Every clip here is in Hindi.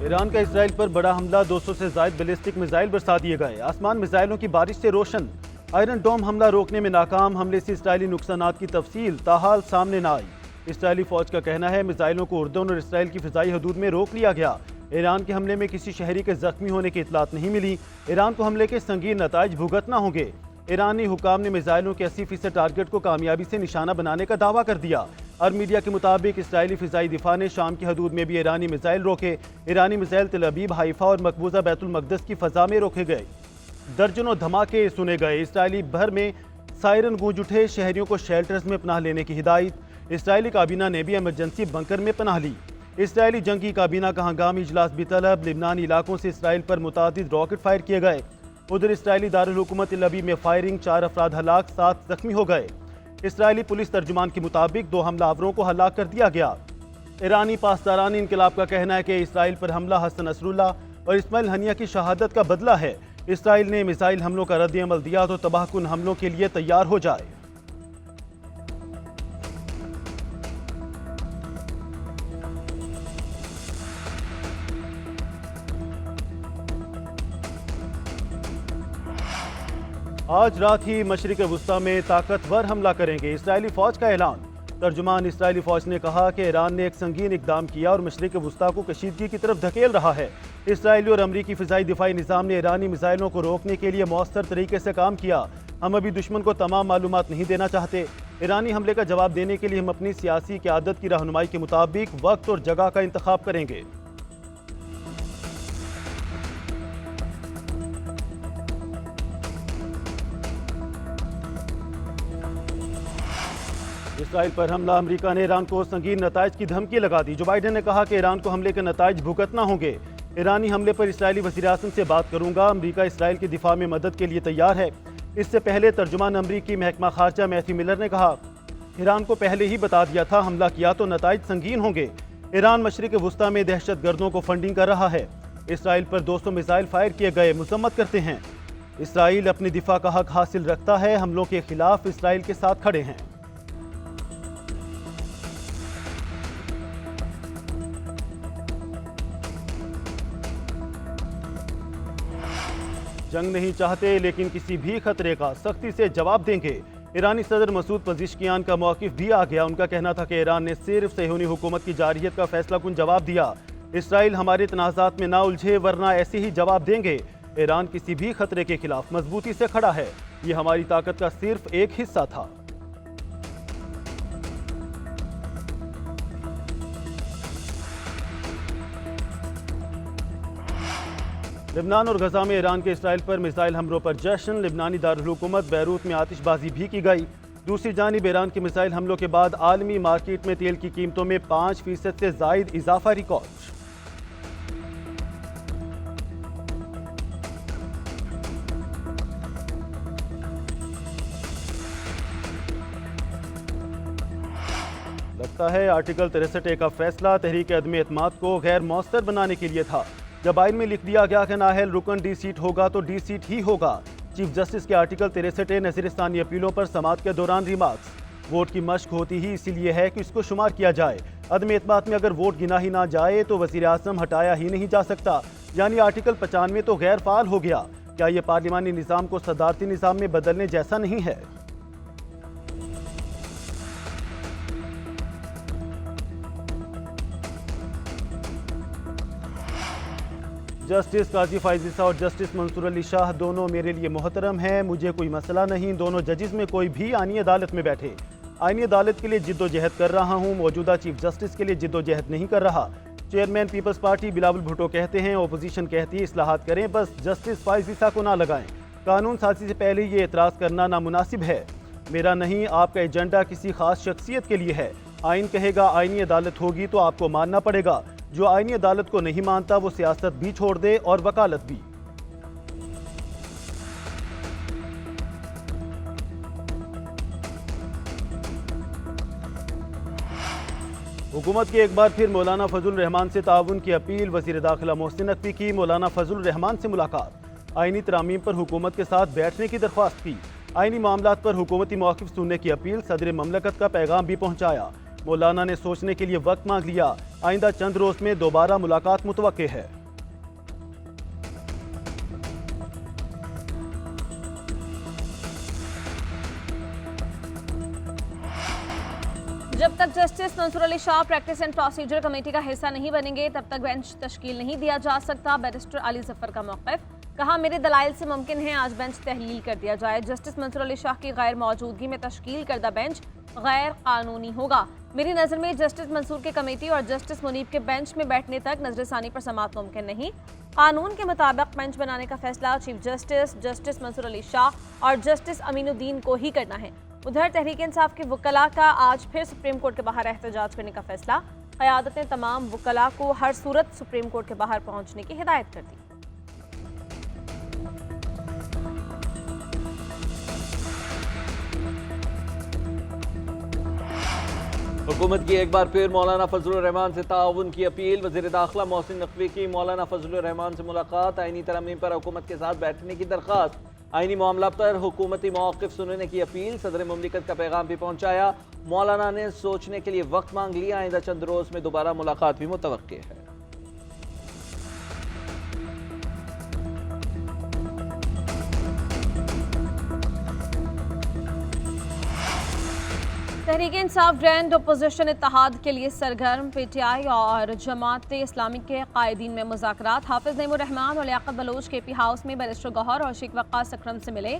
ईरान का इसराइल पर बड़ा हमला, 200 से ज्यादा बैलिस्टिक मिसाइल बरसा दिए गए। आसमान मिसाइलों की बारिश से रोशन। आयरन डोम हमला रोकने में नाकाम। हमले से इसराइली नुकसानात की तफसील ताहाल सामने न आई। इसराइली फौज का कहना है मिसाइलों को उर्दन और इसराइल की फिजाई हदूद में रोक लिया गया। ईरान के हमले में किसी शहरी के जख्मी होने की इतलात नहीं मिली। ईरान को हमले के संगीन नताइज भुगतना होंगे। ईरानी हुकाम ने मिसाइलों के 80% टारगेट को कामयाबी से निशाना बनाने का दावा कर दिया। और मीडिया के मुताबिक इसराइली फिजाई दिफा ने शाम की हदूद में भी ईरानी मिसाइल रोके। ईरानी मिसाइल तेल अवीव, हाइफा और मकबूजा बैतुल मकदस की फजा में रोके गए। दर्जनों धमाके सुने गए। इसराइली भर में सायरन गूंज उठे। शहरियों को शेल्टर्स में पनाह लेने की हिदायत। इसराइली काबीना ने भी इमरजेंसी बंकर में पनाह ली। इसराइली जंगी काबीना का हंगामी इजलास भी तलब। लिबनानी इलाकों से इसराइल पर मुतादिद रॉकेट फायर किए गए। उधर इसराइली दारुल हुकूमत तेल अवीव में फायरिंग, 4 अफराद हलाक, 7 जख्मी हो गए। इसराइली पुलिस तर्जुमान के मुताबिक 2 हमलावरों को हलाक कर दिया गया। ईरानी पासदारानी इनकलाब का कहना है कि इसराइल पर हमला हसन नसरुल्लाह और इस्माइल हनिया की शहादत का बदला है। इसराइल ने मिसाइल हमलों का रद्द अमल दिया तो तबाहकुन हमलों के लिए तैयार हो जाए। आज रात ही मशरिक वुस्ता में ताकतवर हमला करेंगे, इसराइली फौज का ऐलान। तर्जुमान इसराइली फौज ने कहा कि ईरान ने एक संगीन इकदाम किया और मशरिक वुस्ता को कशीदगी की तरफ धकेल रहा है। इसराइली और अमरीकी फिजाई दिफाई निज़ाम ने ईरानी मिसाइलों को रोकने के लिए मौसर तरीके से काम किया। हम अभी दुश्मन को तमाम मालूमात नहीं देना चाहते। ईरानी हमले का जवाब देने के लिए हम अपनी सियासी क़यादत की रहनुमाई के मुताबिक वक्त और जगह का इंतखाब करेंगे। इसराइल पर हमला, अमेरिका ने ईरान को संगीन नताइज की धमकी लगा दी। जो बाइडेन ने कहा कि ईरान को हमले के नताइज भुगतना होंगे। ईरानी हमले पर इसराइली वज़ीर-ए-आज़म से बात करूंगा। अमेरिका इसराइल के दिफा में मदद के लिए तैयार है। इससे पहले तर्जुमान अमरीकी महकमा खारजा मैथ्यू मिलर ने कहा, ईरान को पहले ही बता दिया था हमला किया तो नताइज संगीन होंगे। ईरान मशरिक वुस्ता में दहशत गर्दों को फंडिंग कर रहा है। इसराइल पर 200 मिसाइल फायर किए गए, मजम्मत करते हैं। इसराइल अपनी दिफा का हक हासिल रखता है। हमलों के खिलाफ इसराइल के साथ खड़े हैं। जंग नहीं चाहते लेकिन किसी भी खतरे का सख्ती से जवाब देंगे। ईरानी सदर मसूद पज़ेश्कियान का मौक़िफ़ भी आ गया। उनका कहना था कि ईरान ने सिर्फ सहूनी हुकूमत की जारहियत का फैसला कुन जवाब दिया। इसराइल हमारे तनाज़ात में ना उलझे वरना ऐसे ही जवाब देंगे। ईरान किसी भी खतरे के खिलाफ मजबूती से खड़ा है। ये हमारी ताकत का सिर्फ एक हिस्सा था। लिबनान और गजा में ईरान के इसराइल पर मिसाइल हमलों पर जश्न। लिबनानी दारुल हुकूमत बैरूत में आतिशबाजी भी की गई। दूसरी जानिब ईरान के मिसाइल हमलों के बाद आलमी मार्केट में तेल की कीमतों में 5% से जायद इजाफा रिकॉर्ड। लगता है आर्टिकल 63A का फैसला तहरीक अदम एतमाद को गैर मौसर बनाने के लिए था। जब आइन में लिख दिया गया कि नाहल रुकन डी सीट होगा तो डी सीट ही होगा। चीफ जस्टिस के आर्टिकल 63A नज़रिस्तानी अपीलों पर समाअत के दौरान रिमार्क्स। वोट की मश्क होती ही इसीलिए है कि इसको शुमार किया जाए। अदम एतमाद में अगर वोट गिना ही ना जाए तो वज़ीर आज़म हटाया ही नहीं जा सकता। यानी आर्टिकल 95 तो गैर फाल हो गया। क्या ये पार्लिमानी निज़ाम को सदारती निज़ाम में बदलने जैसा नहीं है? जस्टिस काजी फाइज ईसा और जस्टिस मंसूर अली शाह दोनों मेरे लिए मोहतरम हैं। मुझे कोई मसला नहीं। दोनों जजेस में कोई भी आईनी अदालत में बैठे। आईनी अदालत के लिए जिद्दोजहद कर रहा हूँ। मौजूदा चीफ जस्टिस के लिए जिद्दोजहद नहीं कर रहा। चेयरमैन पीपल्स पार्टी बिलावल भुट्टो कहते हैं अपोजिशन कहती है इस्लाहात करें, बस जस्टिस फाइज ईसा को ना लगाएं। कानून साजी से पहले ये एतराज़ करना नामुनासिब है। मेरा नहीं, आपका एजेंडा किसी खास शख्सियत के लिए है। आइन कहेगा आईनी अदालत होगी तो आपको मानना पड़ेगा। जो आईनी अदालत को नहीं मानता वो सियासत भी छोड़ दे और वकालत भी। हुकूमत की एक बार फिर मौलाना फजल रहमान से ताउन की अपील। वज़ीर दाखिला मोहसिन नकवी की मौलाना फजल रहमान से मुलाकात। आईनी तरामीम पर हुकूमत के साथ बैठने की दरख्वास्त की। आईनी मामलात पर हुकूमती मौक़िफ़ सुनने की अपील। सदर ममलकत का पैगाम भी पहुँचाया। मौलाना ने सोचने के लिए वक्त मांग लिया। आइंदा चंद रोज में दोबारा मुलाकात मुतवक्के है। जब तक justice Mansoor Ali Shah practice and procedure committee का हिस्सा नहीं बनेंगे तब तक बेंच तश्कील नहीं दिया जा सकता। बैरिस्टर अली जफर का मौक़िफ़, कहा मेरे दलाइल से मुमकिन है आज बेंच तहलील कर दिया जाए। जस्टिस मंसूर अली शाह की गैर मौजूदगी में तश्कील करदा बेंच गैर कानूनी होगा। मेरी नज़र में जस्टिस मंसूर के कमेटी और जस्टिस मुनीब के बेंच में बैठने तक नजरसानी पर समाअत मुमकिन नहीं। कानून के मुताबिक बेंच बनाने का फैसला chief justice, justice Mansoor Ali Shah और जस्टिस अमीनुद्दीन को ही करना है। उधर तहरीक इंसाफ के वकला का आज फिर सुप्रीम कोर्ट के बाहर एहतजाज करने का फैसला। क़यादत ने तमाम वकला को हर सूरत सुप्रीम कोर्ट के बाहर पहुंचने की हिदायत कर दी। हुकूमत की एक बार फिर मौलाना फजलुर रहमान से ताउन की अपील। वज़ीर दाखिला मोहसिन नकवी की मौलाना फजलुर रहमान से मुलाकात। आईनी तरमीम पर हुकूमत के साथ बैठने की दरख्वास्त। आईनी मामला पर हुकूमती मौक़िफ़ सुनने की अपील। सदर मुमलिकत का पैगाम भी पहुँचाया। मौलाना ने सोचने के लिए वक्त मांग लिया। आइंदा चंद रोज़ में दोबारा मुलाकात भी मुतवक्के है। तहरीक इंसाफ ग्रैंड अपोजिशन इत्तेहाद के लिए सरगर्म। पीटीआई और जमात इस्लामी के कायदीन में मुज़ाकरात। हाफिज नईमुर रहमान और लियाकत बलोच केपी हाउस में बैरिस्टर गौहर और शेख वक्कास अकरम से मिले।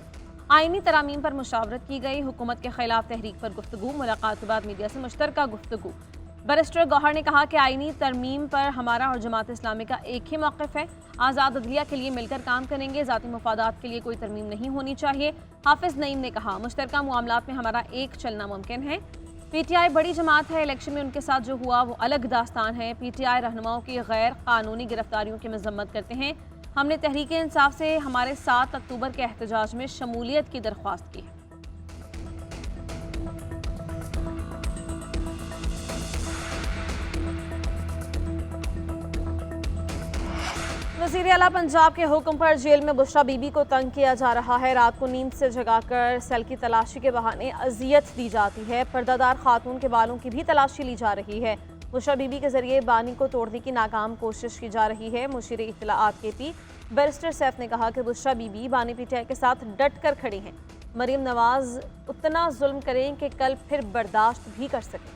आईनी तरामीम पर मुशावरत की गई। हुकूमत के खिलाफ तहरीक पर गुफ्तगू। मुलाकात के बाद मीडिया से मुश्तरका गुफ्तगू। बैरिस्टर गौहर ने कहा कि आईनी तरमीम पर हमारा और जमात इस्लामी का एक ही मौक़िफ़ है। आज़ाद अदलिया के लिए मिलकर काम करेंगे। ज़ाती मफादात के लिए कोई तरमीम नहीं होनी चाहिए। हाफिज नईम ने कहा मुश्तरका मामलात में हमारा एक चलना मुमकिन है। पीटीआई बड़ी जमात है। इलेक्शन में उनके साथ जो हुआ वो अलग दास्तान है। पीटीआई रहनुमाओं की गैर कानूनी गिरफ्तारियों की मजम्मत करते हैं। हमने तहरीक इंसाफ से हमारे 7 अक्टूबर के एहतजाज में शमूलियत की दरख्वास्त की है। वज़ीर आला पंजाब के हुक्म पर जेल में बुशरा बीबी को तंग किया जा रहा है। रात को नींद से जगाकर सेल की तलाशी के बहाने अजियत दी जाती है। पर्दादार खातून के बालों की भी तलाशी ली जा रही है। बुशरा बीबी के जरिए बानी को तोड़ने की नाकाम कोशिश की जा रही है। मुशीर इत्तलाआत केपी बैरिस्टर सैफ ने कहा कि बुशरा बीबी बानी पीटीआई के साथ डट कर खड़ी हैं। मरीम नवाज उतना जुल्म करें कि कल फिर बर्दाश्त भी कर सकें।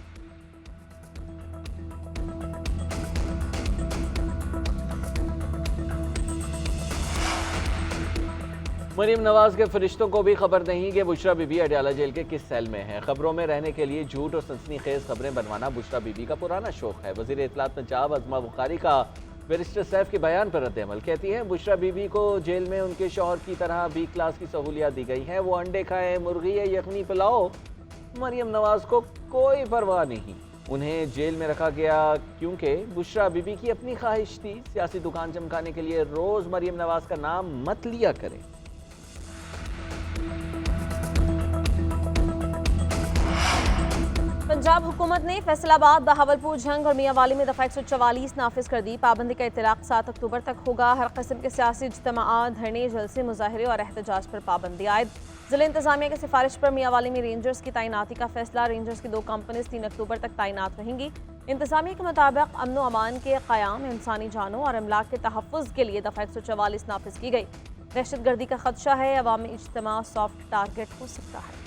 मरीम नवाज के फरिश्तों को भी खबर नहीं कि बुशरा बीबी अडयाला जेल के किस सेल में है। खबरों में रहने के लिए झूठ और सनसनीखेज खबरें बनवाना बुशरा बीबी का पुराना शौक है। वज़ीर इत्तलाआत पंजाब अज़मा बुखारी का बैरिस्टर सैफ के बयान पर रद्द-ए-अमल। कहती हैं बुशरा बीबी को जेल में उनके शौहर की तरह बी क्लास की सहूलियात दी गई हैं। वो अंडे खाएं, मुर्गी या यखनी पिलाओ, मरीम नवाज को कोई परवाह नहीं। उन्हें जेल में रखा गया क्योंकि बुशरा बीबी की अपनी ख्वाहिश थी। सियासी दुकान चमकाने के लिए रोज़ मरीम नवाज का नाम मत लिया करें। पंजाब हुकूमत ने फैसलाबाद, बहावलपुर, झंग और मियांवाली में दफ़ा 144 नाफिज कर दी। पाबंदी का इतलाक 7 अक्टूबर तक होगा। हर किस्म के सियासी इज्तिमाआत, धरने, जलसे, मुजाहरे और एहतजाज पर पाबंदी आयद। जिला इंतजामिया की सिफारिश पर मियांवाली में रेंजर्स की तैनाती का फैसला। रेंजर्स की 2 कंपनीज 3 अक्टूबर तक तैनात रहेंगी। इंतजामिया के मुताबिक अमन व अमान के क़याम, इंसानी जानों और अमलाक के तहफ़्फ़ुज़ के लिए दफ़ा 144 नाफिज की गई। दहशत गर्दी का खदशा है। अवामी इज्तिमा सॉफ्ट टारगेट हो सकता है।